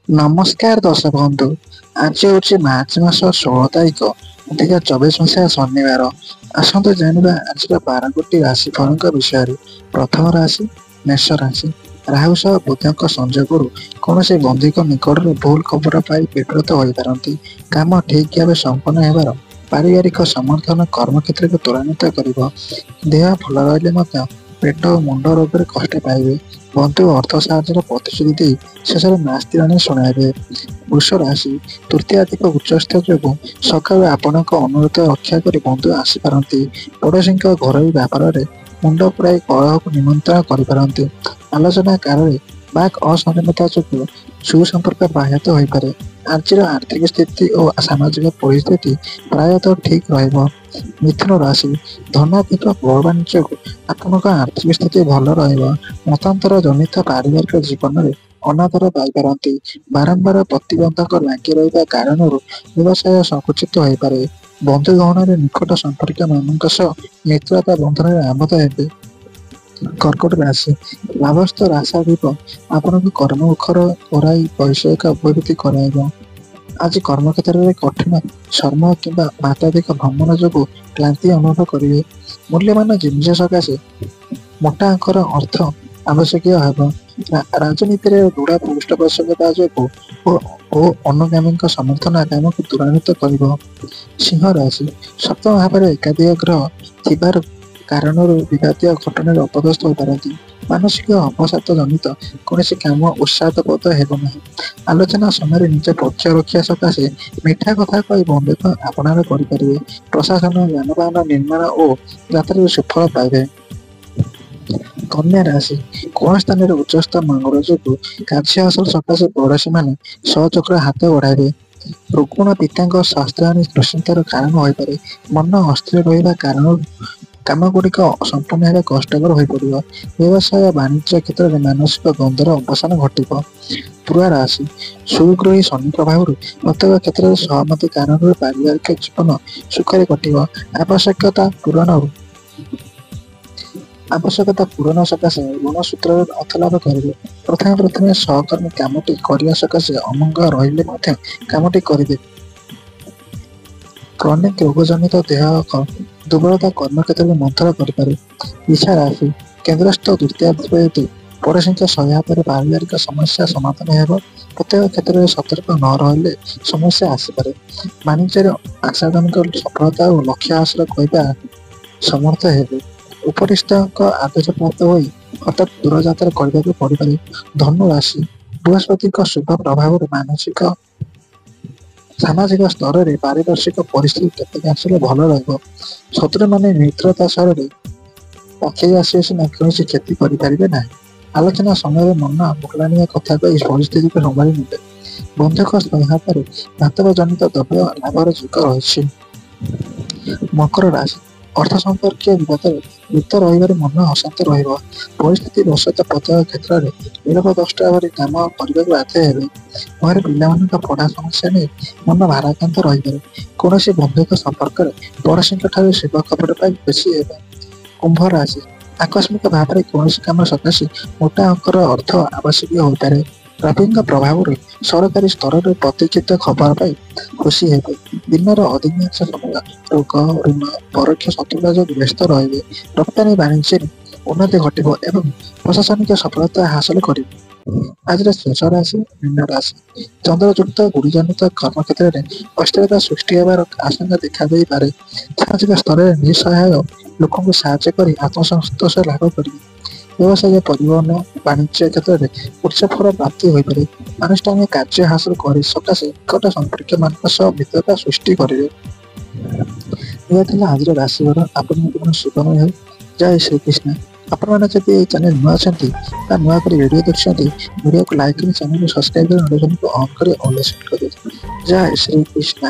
ନମସ୍କାର ଦର୍ଶକ ବନ୍ଧୁ। ଆଜି ହେଉଛି ମାର୍ଚ୍ଚ ମାସ 16 ତାରିଖ 2024 ମସିହା ଶନିବାର। ଆସନ୍ତୁ ଜାଣିବା ଆଜିର 12ଗୋଟି ରାଶିଫଳଙ୍କ ବିଷୟରେ। ପ୍ରଥମ ରାଶି ମେଷ ରାଶି। ରାହୁ ସହ ବୁଧଙ୍କ ସଂଯୋଗରୁ କୌଣସି ବନ୍ଧୁଙ୍କ ନିକଟରୁ ଭୁଲ ଖବର ପାଇ ବିବ୍ରତ ହୋଇପାରନ୍ତି। କାମ ଠିକ୍ ଭାବେ ସମ୍ପନ୍ନ ହେବାର ପାରିବାରିକ ସମର୍ଥନ କର୍ମକ୍ଷେତ୍ରକୁ ତ୍ୱରାନ୍ୱିତ କରିବ। ଦେହ ଭଲ ରହିଲେ ମଧ୍ୟ ପେଟ ଓ ମୁଣ୍ଡ ରୋଗରେ କଷ୍ଟ ପାଇବେ। ବନ୍ଧୁ ଅର୍ଥ ସାହାଯ୍ୟର ପ୍ରତିଶ୍ରୁତି ଦେଇ ଶେଷରେ ନାସ୍ତି ଶୁଣାଇବେ। ବୃଷ ରାଶି ତୃତୀୟାଧିକ ଉଚ୍ଚସ୍ଥ ଯୋଗୁଁ ସକାଳୁ ଆପଣଙ୍କ ଅନୁରୋଧ ରକ୍ଷା କରି ବନ୍ଧୁ ଆସିପାରନ୍ତି। ପଡ଼ୋଶୀଙ୍କ ଘରୋଇ ବ୍ୟାପାରରେ ମୁଣ୍ଡ ପୁରାଇ କଳହକୁ ନିମନ୍ତ୍ରଣ କରିପାରନ୍ତି। ଆଲୋଚନା କାଳରେ ବାକ୍ ଅସଂଯମତା ଯୋଗୁଁ ସୁସମ୍ପର୍କ ବ୍ୟାହତ ହୋଇପାରେ। ଆଜିର ଆର୍ଥିକ ସ୍ଥିତି ଓ ସାମାଜିକ ପରିସ୍ଥିତି ପ୍ରାୟତଃ ଠିକ୍ ରହିବ। ମିଥୁନ ରାଶି ଧନାତ୍ମକ ଭଗବାନ ଯୋଗୁଁ ଆପଣଙ୍କ ଆର୍ଥିକ ସ୍ଥିତି ଭଲ ରହିବ। ମତାନ୍ତର ଜନିତ ପାରିବାରିକ ଜୀବନରେ ଅନାଦର ପାଇପାରନ୍ତି। ବାରମ୍ବାର ପ୍ରତିବନ୍ଧକ ଲାଗି ରହିବା କାରଣରୁ ବ୍ୟବସାୟ ସଙ୍କୁଚିତ ହୋଇପାରେ। ବନ୍ଧୁ ଗହଣରେ ନିକଟ ସମ୍ପର୍କୀୟ ମାନଙ୍କ ସହ ମିତ୍ରତା ବନ୍ଧନରେ ଆବଦ୍ଧ ହେବେ। କର୍କଟ ରାଶି ଲାଭସ୍ଥ ରାଶାଧିପ ଆପଣଙ୍କୁ କର୍ମମୁଖର କରାଇ ବୈଷୟିକ ଅଭିବୃଦ୍ଧି କରାଇବ। ଆଜି କର୍ମକ୍ଷେତ୍ରରେ କଠିନ ଶ୍ରମ କିମ୍ବା ମାତ୍ରାଧିକ ଭ୍ରମଣ ଯୋଗୁଁ କ୍ଳାନ୍ତି ଅନୁଭବ କରିବେ। ମୂଲ୍ୟବାନ ଜିନିଷ ସକାଶେ ମୋଟା ଅଙ୍କର ଅର୍ଥ ଆବଶ୍ୟକୀୟ ହେବ। ରାଜନୀତିରେ ଦୃଢ଼ ପୃଷ୍ଠପୋଷକତା ଯୋଗୁଁ ଓ ଅନୁଗାମୀଙ୍କ ସମର୍ଥନ କାମକୁ ତ୍ୱରାନ୍ୱିତ କରିବ। ସିଂହ ରାଶି ସପ୍ତମ ଭାବରେ ଏକାଧିକ ଗ୍ରହ ଥିବାର କାରଣରୁ ବିବାଦୀୟ ଘଟଣାରେ ଅପଦସ୍ଥ ହୋଇପାରନ୍ତି। ମାନସିକ ଅବସାଦ ଜନିତ କୌଣସି କାମ ଉତ୍ସାହପ୍ରଦ ହେବ ନାହିଁ। ଆଲୋଚନା ସମୟରେ ନିଜ ପକ୍ଷ ରକ୍ଷା ସକାଶେ ମିଠା କଥା କହି ବନ୍ଧୁତ୍ୱ ଆପଣାର କରିପାରିବେ। ପ୍ରଶାସନ ଯାନବାହନ ନିର୍ମାଣ ଓ ଯାତ୍ରାରେ ସୁଫଳ ପାଇବେ। କନ୍ୟା ରାଶି କୌଣସି ସ୍ଥାନରେ ଉଚ୍ଚସ୍ଥ ମଙ୍ଗଳ ଯୋଗୁଁ କାର୍ଯ୍ୟ ହାସଲ ସକାଶେ ପଡ଼ୋଶୀମାନେ ସହଯୋଗର ହାତ ବଢ଼ାଇବେ। ରୁଗ୍ଣ ପିତାଙ୍କ ସ୍ୱାସ୍ଥ୍ୟହାନୀ ଦୁଶ୍ଚିନ୍ତାର କାରଣ ହୋଇପାରେ। ମନ ଅସ୍ଥିର ରହିବା କାରଣରୁ କାମଗୁଡ଼ିକ ସମ୍ପୂର୍ଣ୍ଣ ହେବା କଷ୍ଟକର ହୋଇପଡ଼ିବ। ବ୍ୟବସାୟ ବାଣିଜ୍ୟ କ୍ଷେତ୍ରରେ ମାନସିକ ଦ୍ୱନ୍ଦ୍ୱର ଅବସାନ ଘଟିବ। ତୁଳା ରାଶି ସୁଗୃହୀ ଶନି ପ୍ରଭାବରୁ ପ୍ରତ୍ୟେକ କ୍ଷେତ୍ରରେ ସହମତି କାରଣରୁ ପାରିବାରିକ ଜୀବନ ସୁଖରେ କଟିବ। ଆବଶ୍ୟକତା ପୂରଣ ସକାଶେ ଋଣ ସୂତ୍ରରେ ଅର୍ଥ ଲାଭ କରିବେ। ପ୍ରଥମେ ସହକର୍ମୀ କାମଟି କରିବା ସକାଶେ ଅମଙ୍ଗ ରହିଲେ ମଧ୍ୟ କାମଟି କରିଦେବେ। କ୍ରନିକ ରୋଗଜନିତ ଦେହ ଦୁର୍ବଳତା କର୍ମକ୍ଷେତ୍ରରେ ମନ୍ଥର କରିପାରେ। ଇଚ୍ଛା ରାଶି କେନ୍ଦ୍ରସ୍ଥ ଦ୍ୱିତୀୟାଧିପତି ପଡ଼ୋଶୀଙ୍କ ସହାୟତାରେ ପାରିବାରିକ ସମସ୍ୟା ସମାଧାନ ହେବ। ପ୍ରତ୍ୟେକ କ୍ଷେତ୍ରରେ ସତର୍କ ନ ରହିଲେ ସମସ୍ୟା ଆସିପାରେ। ବାଣିଜ୍ୟରେ ଆଶାଜନକ ସଫଳତା ଓ ଲକ୍ଷ୍ୟ ହାସଲ କରିବା ସମର୍ଥ ହେବେ। ଉପରିସ୍ଥଙ୍କ ଆଦେଶ ପ୍ରାପ୍ତ ହୋଇ ହଠାତ୍ ଦୂରଯାତ୍ରା କରିବାକୁ ପଡ଼ିପାରେ। ଧନୁ ରାଶି ବୃହସ୍ପତିଙ୍କ ଶୁଭ ପ୍ରଭାବରେ ସାମାଜିକ ସ୍ତରରେ ପାରିପାର୍ଶ୍ୱିକ ପରିସ୍ଥିତି କେତେକାଂଶରେ ଭଲ ରହିବ। ଶତ୍ରୁମାନେ ମିତ୍ରତା ସ୍ୱରରେ ପାଖେଇ ଆସିବେ ସିନା କୌଣସି କ୍ଷତି କରିପାରିବେ ନାହିଁ। ଆଲୋଚନା ସମୟରେ ମନ ଭୁଲାଣିଆ କଥା କହି ପରିସ୍ଥିତିକୁ ସମ୍ଭାଳି ନେବେ। ବନ୍ଧୁଙ୍କ ସହାୟତାରେ ଧାତବ ଜନିତ ଦ୍ରବ୍ୟ ଲାଭର ଯୋଗ ରହିଛି। ମକର ରାଶି ଅର୍ଥ ସମ୍ପର୍କୀୟ ବିବାଦରେ ଲିପ୍ତ ରହିବାରେ ମନ ଅଶାନ୍ତ ରହିବ। ପରିସ୍ଥିତି ବଶତଃ ପ୍ରତ୍ୟେକ କ୍ଷେତ୍ରରେ ବିଳମ୍ବ ଦୃଷ୍ଟା ଭଳି କାମ କରିବାକୁ ବାଧ୍ୟ ହେବେ। ଘରେ ପିଲାମାନଙ୍କ ପଢ଼ା ସମସ୍ୟା ନେଇ ମନ ଭାରାକ୍ରାନ୍ତ ରହିପାରେ। କୌଣସି ବନ୍ଧୁଙ୍କ ସମ୍ପର୍କରେ ପଡ଼ୋଶୀଙ୍କ ଠାରୁ ଶୁଭ ଖବର ପାଇ ଖୁସି ହେବେ। କୁମ୍ଭ ରାଶି ଆକସ୍ମିକ ଭାବରେ କୌଣସି କାମ ସକାଶେ ମୋଟା ଅଙ୍କର ଅର୍ଥ ଆବଶ୍ୟକୀୟ ହୋଇପାରେ। ରବିଙ୍କ ପ୍ରଭାବରେ ସରକାରୀ ସ୍ତରରେ ପ୍ରତୀକ୍ଷିତ ଖବର ପାଇ ଖୁସି ହେବେ। ଦିନର ଅଧିକାଂଶ ସମୟ ରୋଗ ଋଣ ପରୋକ୍ଷ ଶତ୍ରୁତା ଯୋଗୁଁ ବ୍ୟସ୍ତ ରହିବେ। ରପ୍ତାନି ବାଣିଜ୍ୟରେ ଉନ୍ନତି ଘଟିବ ଏବଂ ପ୍ରଶାସନିକ ସଫଳତା ହାସଲ କରିବେ। ଆଜିର ଶେଷ ରାଶି ମୀନ ରାଶି ଚନ୍ଦ୍ରଯୁକ୍ତ ଗୁରୁଜନିତ କର୍ମକ୍ଷେତ୍ରରେ ଅସ୍ଥିରତା ସୃଷ୍ଟି ହେବାର ଆଶଙ୍କା ଦେଖାଦେଇପାରେ। ସାମାଜିକ ସ୍ତରରେ ନିଃସହାୟ ଲୋକଙ୍କୁ ସାହାଯ୍ୟ କରି ଆତ୍ମସନ୍ତୋଷ ଲାଭ କରିବେ। ବ୍ୟବସାୟ ପରିବହନ ବାଣିଜ୍ୟ କ୍ଷେତ୍ରରେ ଉଚ୍ଚ ଫଳ ପ୍ରାପ୍ତି ହୋଇପାରେ। ଆନୁଷ୍ଠାନିକ କାର୍ଯ୍ୟ ହାସଲ କରି ସକାଶେ ନିକଟ ସମ୍ପର୍କୀୟମାନଙ୍କ ସହ ମିତ୍ରତା ସୃଷ୍ଟି କରିବେ। ଏହା ଥିଲା ଆଜିର ରାଶିଫଳ। ଆପଣଙ୍କ ଜୀବନ ସୁଖମୟ ହେଉ। ଜୟ ଶ୍ରୀକୃଷ୍ଣ। ଆପଣମାନେ ଯଦି ଏହି ଚ୍ୟାନେଲ ନୂଆ ଅଛନ୍ତି ବା ନୂଆ କରି ଭିଡ଼ିଓ ଦେଖୁଛନ୍ତି, ଭିଡ଼ିଓକୁ ଲାଇକ୍ କରି ଚ୍ୟାନେଲକୁ ସବସ୍କ୍ରାଇବ୍ କରି ନୋଟିଫିକେସନକୁ ଅନ୍ କରି ଅଲ୍ ସେଟ୍ କରିଦିଅନ୍ତୁ। ଜୟ ଶ୍ରୀକୃଷ୍ଣ।